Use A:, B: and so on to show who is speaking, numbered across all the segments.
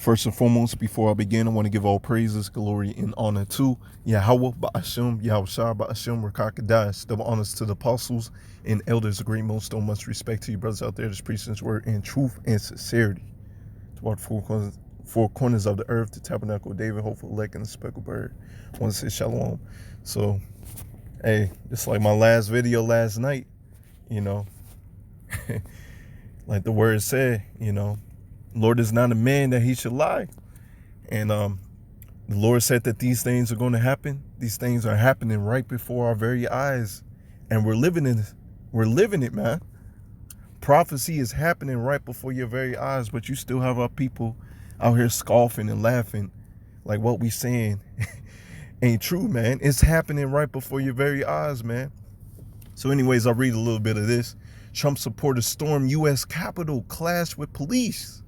A: First and foremost, before I begin, I want to give all praises, glory, and honor to Yahweh Ba'ashem, Yahushua Ba'ashem, Rakakadash. Double honors to the apostles and elders of great most. So much respect to you brothers out there that's preaching this word in truth and sincerity. Toward four corners of the earth, the tabernacle of David, hopeful elect, and the speckled bird. I want to say shalom. So, hey, just like my last video last night, like the word said, Lord is not a man that he should lie. And the Lord said that these things are going to happen. These things are happening right before our very eyes. And we're living in it. We're living it, man. Prophecy is happening right before your very eyes, but you still have our people out here scoffing and laughing like what we saying ain't true, man. It's happening right before your very eyes, man. So anyways, I'll read a little bit of this. Trump supporters storm U.S. Capitol, clash with police.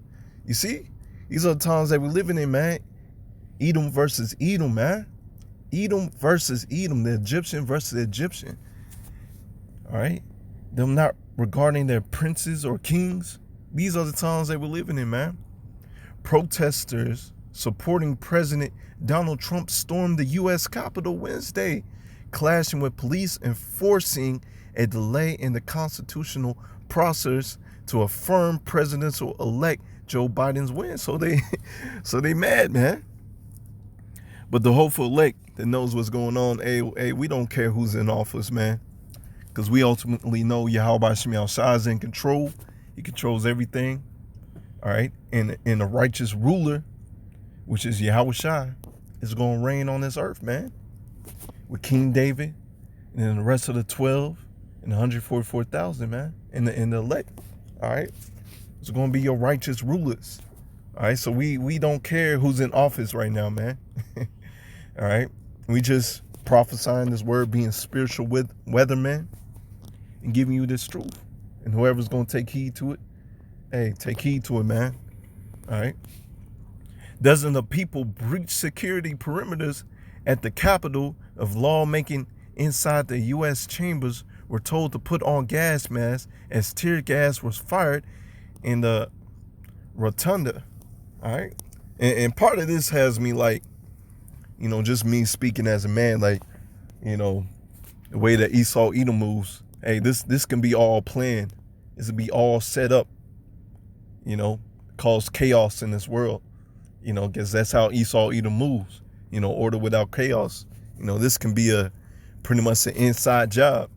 A: You see, these are the times that we're living in, man. Edom versus Edom, man. Edom versus Edom, the Egyptian versus the Egyptian. All right? Them not regarding their princes or kings. These are the times that we're living in, man. Protesters supporting President Donald Trump stormed the U.S. Capitol Wednesday, clashing with police and forcing a delay in the constitutional process to affirm presidential-elect Joe Biden's win. So they mad, man. But the hopeful elect that knows what's going on, hey, we don't care who's in office, man. Because we ultimately know Yahweh Shemiah is in control. He controls everything. All right. And the righteous ruler, which is Yahweh Shai, is going to reign on this earth, man. With King David and then the rest of the 12 and 144,000, man. And the elect. All right. It's going to be your righteous rulers. All right. So we don't care who's in office right now, man. All right. We just prophesying this word, being spiritual weathermen, and giving you this truth. And whoever's going to take heed to it, hey, take heed to it, man. All right. Dozens of people breached security perimeters at the Capitol of lawmaking inside the U.S. chambers were told to put on gas masks as tear gas was fired in the rotunda. All right. And part of this has me like, just me speaking as a man, like, the way that Esau Edom moves. Hey, this can be all planned. This will be all set up, cause chaos in this world, because that's how Esau Edom moves, order without chaos. This can be pretty much an inside job.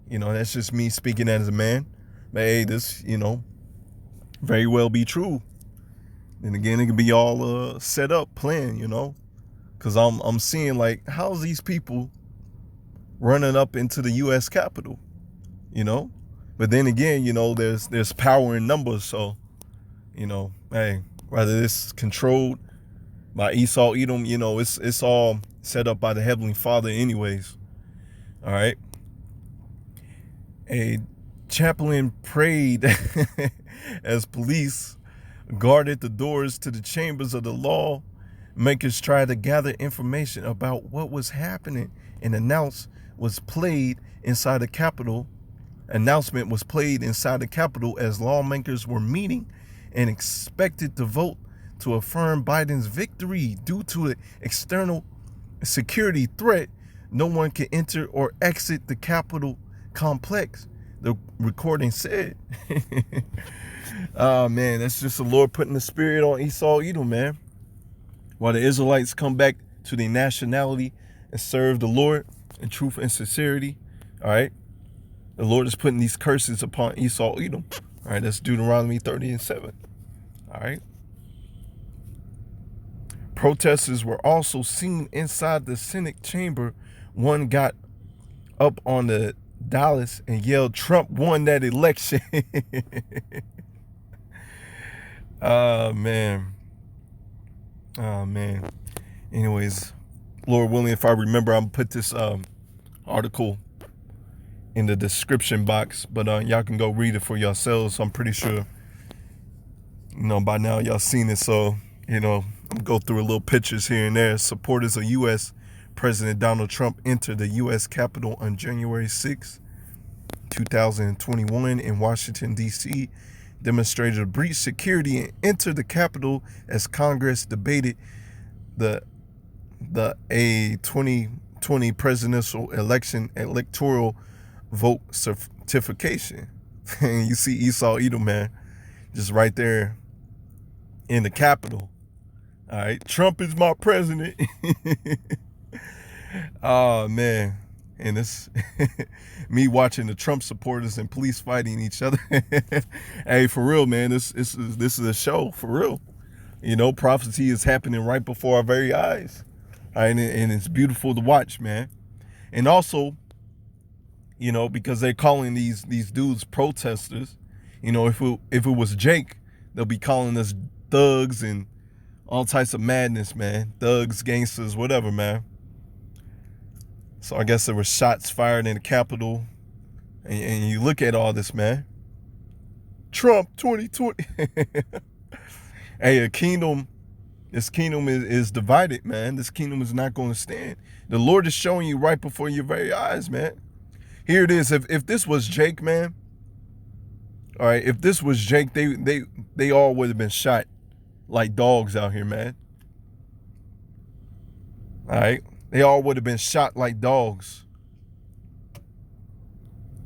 A: That's just me speaking as a man. But hey, this, very well be true. And again, it can be all set up, planned, because I'm seeing like, how's these people running up into the U.S. Capitol, But then again, there's power in numbers. So, hey, whether it's controlled by Esau Edom, it's all set up by the Heavenly Father anyways. All right. A chaplain prayed as police guarded the doors to the chambers of the lawmakers tried to gather information about what was happening. An announcement was played inside the Capitol as lawmakers were meeting and expected to vote to affirm Biden's victory. Due to an external security threat, no one can enter or exit the Capitol complex, the recording said. Oh man, that's just the Lord putting the spirit on Esau Edom, man. While the Israelites come back to their nationality and serve the Lord in truth and sincerity, all right, the Lord is putting these curses upon Esau Edom. All right, that's Deuteronomy 30:7. All right. Protesters were also seen inside the Senate chamber. One got up on the dais and yelled, "Trump won that election." Oh man. Anyways, Lord willing, if I remember, I'm gonna put this article in the description box, but y'all can go read it for yourselves. I'm pretty sure by now y'all seen it. So I'm gonna go through a little pictures here and there. Supporters of U.S. President Donald Trump entered the U.S. Capitol on January 6, 2021 in Washington, D.C. demonstrated a breach security and entered the Capitol as Congress debated the a 2020 presidential electoral vote certification. And you see Esau Edom, man, just right there in the Capitol. All right, Trump is my president. Oh man, and it's me watching the Trump supporters and police fighting each other. Hey, for real, man, this is a show for real. You know, prophecy is happening right before our very eyes. All right, and it's beautiful to watch, man. And also, you know, because they're calling these dudes protesters. You know, if it was Jake, they'll be calling us thugs and all types of madness, man. Thugs, gangsters, whatever, man. So I guess there were shots fired in the Capitol. And you look at all this, man. Trump 2020. Hey, this kingdom is divided, man. This kingdom is not going to stand. The Lord is showing you right before your very eyes, man. Here it is. If this was Jake, man. All right, if this was Jake, they all would have been shot like dogs out here, man. All right, they all would have been shot like dogs.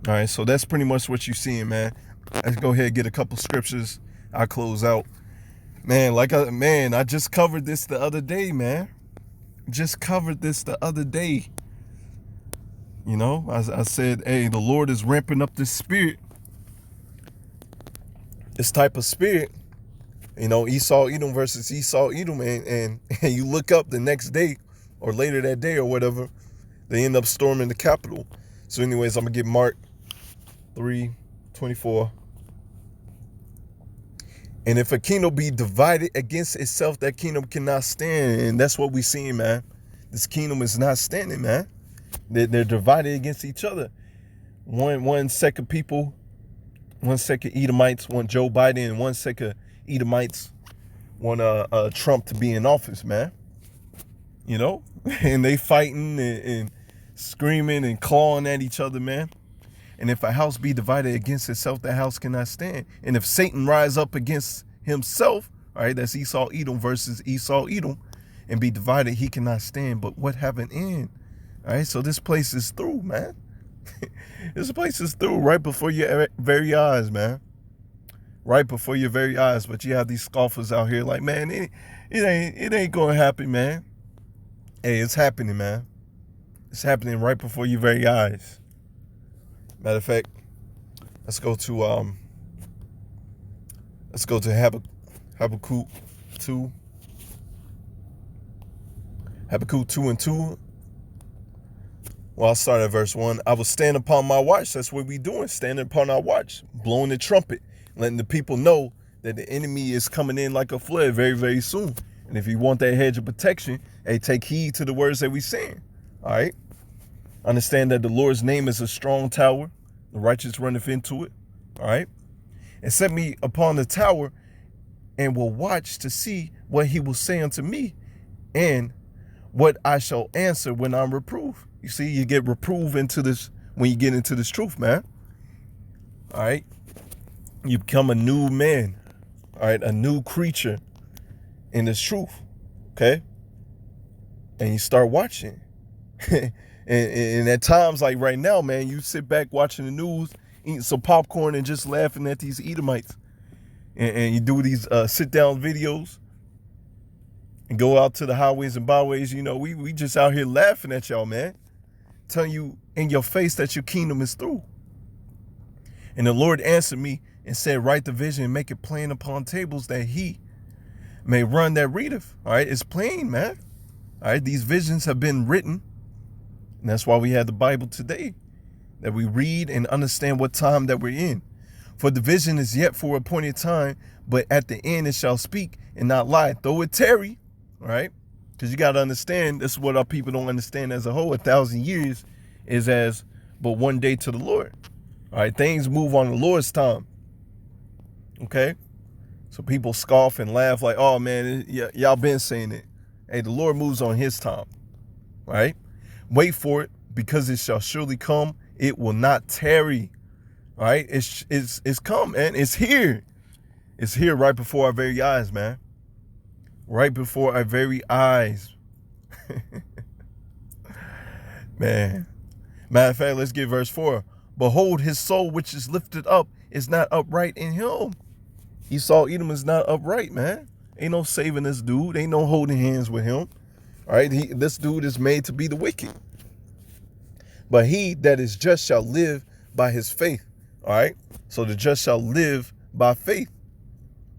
A: All right, so that's pretty much what you're seeing, man. Let's go ahead and get a couple scriptures. I'll close out. Man, I just covered this the other day, man. Just covered this the other day. You know, I said, hey, the Lord is ramping up this spirit. This type of spirit. You know, Esau Edom versus Esau Edom. And you look up the next day or later that day or whatever, they end up storming the Capitol. So anyways, I'm going to get Mark 3:24. And if a kingdom be divided against itself, that kingdom cannot stand. And that's what we're seeing, man. This kingdom is not standing, man. They're divided against each other. One set of people, one set of Edomites, one Joe Biden, and one set of Edomites want Trump to be in office, man. You know? And they fighting and screaming and clawing at each other, man. And if a house be divided against itself, that house cannot stand. And if Satan rise up against himself, all right, that's Esau Edom versus Esau Edom, and be divided, he cannot stand. But what have an end? All right, so this place is through, man. This place is through right before your very eyes, man. Right before your very eyes. But you have these scoffers out here like, man, it ain't gonna happen, man. Hey, it's happening, man. It's happening right before your very eyes. Matter of fact, let's go to Habakkuk 2. Habakkuk 2:2. Well, I'll start at verse 1. I will stand upon my watch. That's what we're doing, standing upon our watch, blowing the trumpet, letting the people know that the enemy is coming in like a flood very, very soon. And if you want that hedge of protection, hey, take heed to the words that we're saying. All right? Understand that the Lord's name is a strong tower. The righteous runneth into it. All right? And set me upon the tower and will watch to see what he will say unto me and what I shall answer when I'm reproved. You see, you get reproved into this when you get into this truth, man. All right? You become a new man. All right? A new creature in this truth. Okay? And you start watching. And at times like right now, man, you sit back watching the news, eating some popcorn and just laughing at these Edomites. And you do these sit-down videos and go out to the highways and byways. You know, we just out here laughing at y'all, man. Telling you in your face that your kingdom is through. And the Lord answered me and said, write the vision and make it plain upon tables that he may run that readeth. All right, it's plain, man. All right, these visions have been written. And that's why we have the Bible today, that we read and understand what time that we're in. For the vision is yet for appointed time, but at the end it shall speak and not lie. Though it tarry, all right? Because you got to understand, this is what our people don't understand as a whole. 1,000 years is as but one day to the Lord. All right, things move on the Lord's time. Okay? So people scoff and laugh like, oh man, y'all been saying it. Hey, the Lord moves on his time. Right? Wait for it, because it shall surely come. It will not tarry. All right? It's come, man. It's here. It's here right before our very eyes, man. Right before our very eyes. Man. Matter of fact, let's get verse 4. Behold, his soul which is lifted up is not upright in him. Esau Edom is not upright, man. Ain't no saving this dude. Ain't no holding hands with him. All right, this dude is made to be the wicked. But he that is just shall live by his faith. All right, so the just shall live by faith.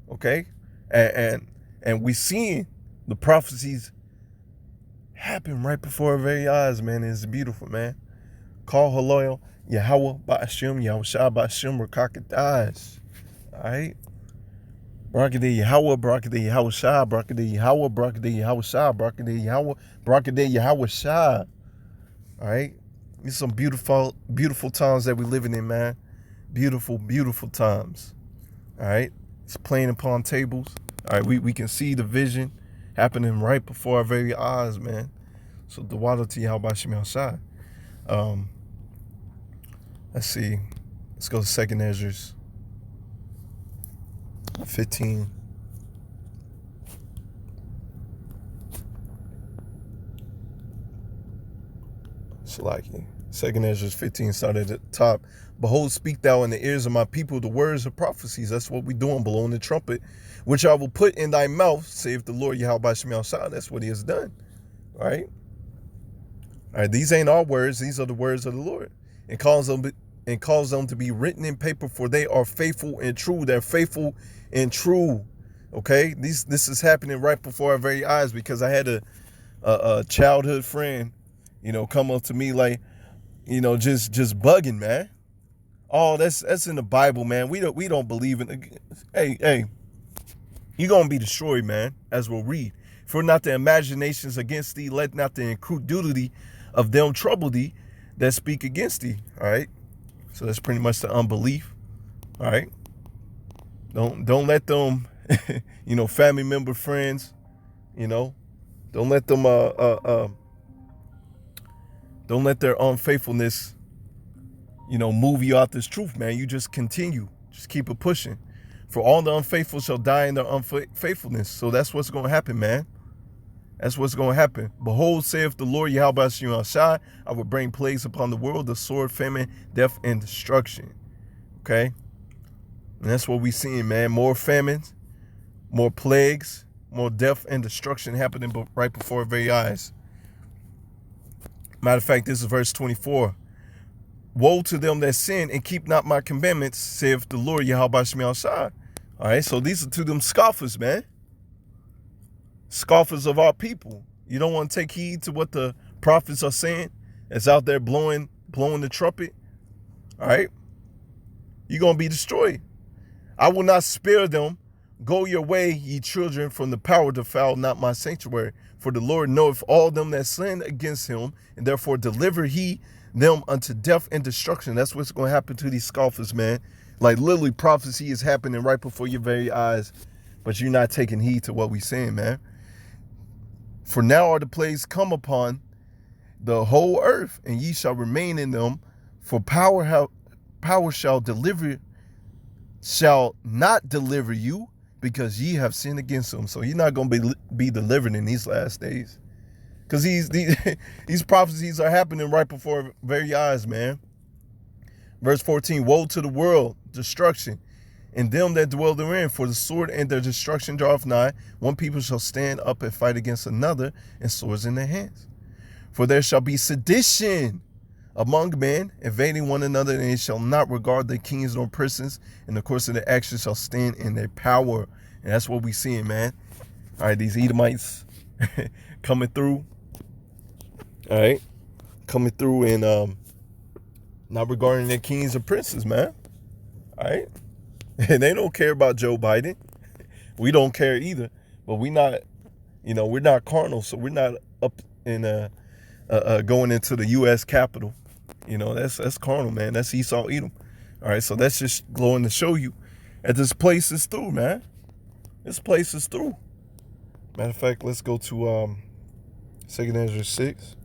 A: Okay, and we seeing the prophecies happen right before our very eyes, man. It's beautiful, man. Call Haloel, Yahweh Ba'ashim, Yahushua Ba'ashim, Rakakadash. All right. Barakade Yahweh, Barakade Yahushua, Barakade Yahweh, Barakade Yahushua, Barakade Yahweh, Barakade Yahushua. All right. These some beautiful, beautiful times that we're living in, man. Beautiful, beautiful times. All right. It's playing upon tables. All right. We can see the vision happening right before our very eyes, man. So the water to Yahweh Shemel. Let's see. Let's go to 2nd Ezra 15. Salaki. 2nd Ezra 15 started at the top. Behold, speak thou in the ears of my people the words of prophecies. That's what we're doing, blowing the trumpet, which I will put in thy mouth, saith the Lord Yahweh Shemel. That's what he has done. All right. All right. These ain't our words. These are the words of the Lord. And calls them to be written in paper, for they are faithful and true. They're faithful and true. Okay, this is happening right before our very eyes, because I had a childhood friend, come up to me like, just bugging, man. Oh, that's in the Bible, man. We don't believe in it. Hey, you're gonna be destroyed, man, as we'll read. For not the imaginations against thee, let not the incredulity of them trouble thee that speak against thee. All right. So that's pretty much the unbelief. All right. Don't let them, family member, friends, don't let them don't let their unfaithfulness, move you out this truth, man. You just continue. Just keep it pushing. For all the unfaithful shall die in their unfaithfulness. So that's what's going to happen, man. That's what's going to happen. Behold, saith the Lord Yahweh Shai, I will bring plagues upon the world, the sword, famine, death, and destruction. Okay? And that's what we're seeing, man. More famines, more plagues, more death and destruction happening right before our very eyes. Matter of fact, this is verse 24. Woe to them that sin and keep not my commandments, saith the Lord Yahweh Shai. All right, so these are to them scoffers, man. Scoffers of our people. You don't want to take heed to what the prophets are saying. It's out there blowing the trumpet. All right. You're going to be destroyed. I will not spare them. Go your way, ye children, from the power to foul not my sanctuary. For the Lord knoweth all them that sin against him, and therefore deliver he them unto death and destruction. That's what's going to happen to these scoffers, man. Like literally prophecy is happening right before your very eyes, but you're not taking heed to what we're saying, man. For now are the plagues come upon the whole earth, and ye shall remain in them. For power shall not deliver you, because ye have sinned against them. So you're not going to be delivered in these last days, because these prophecies are happening right before our very eyes, man. Verse 14, woe to the world, destruction, and them that dwell therein, for the sword and their destruction draweth nigh. One people shall stand up and fight against another, and swords in their hands. For there shall be sedition among men, invading one another, and they shall not regard their kings nor persons, and the course of their actions shall stand in their power. And that's what we seeing, man. All right, these Edomites coming through. All right, coming through and not regarding their kings or princes, man. All right. And they don't care about Joe Biden. We don't care either. But we're not carnal, so we're not up in going into the U.S. Capitol. That's carnal, man. That's Esau Edom. All right, so that's just going to show you that this place is through, man. This place is through. Matter of fact, let's go to 2nd Ezra 6.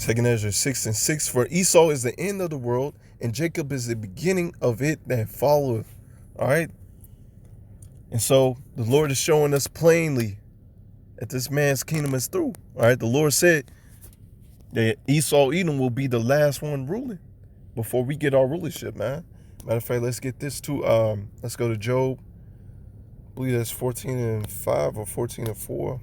A: 2 Ezra 6:6. For Esau is the end of the world, and Jacob is the beginning of it that followeth. All right. And so the Lord is showing us plainly that this man's kingdom is through. All right. The Lord said that Esau, Edom will be the last one ruling before we get our rulership, man. Matter of fact, let's get this to, let's go to Job. I believe that's 14:5 or 14:4.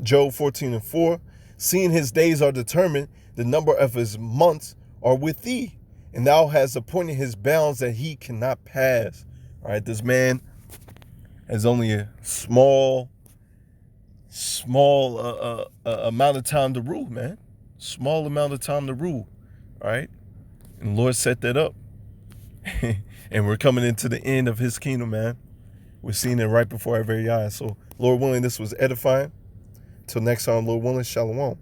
A: Job 14:4. Seeing his days are determined, the number of his months are with thee, and thou hast appointed his bounds that he cannot pass. All right, this man has only a small amount of time to rule, man. Small amount of time to rule. All right, and the Lord set that up. And we're coming into the end of his kingdom, man. We're seeing it right before our very eyes. So, Lord willing, this was edifying. Till next time, Lord willing, shalom.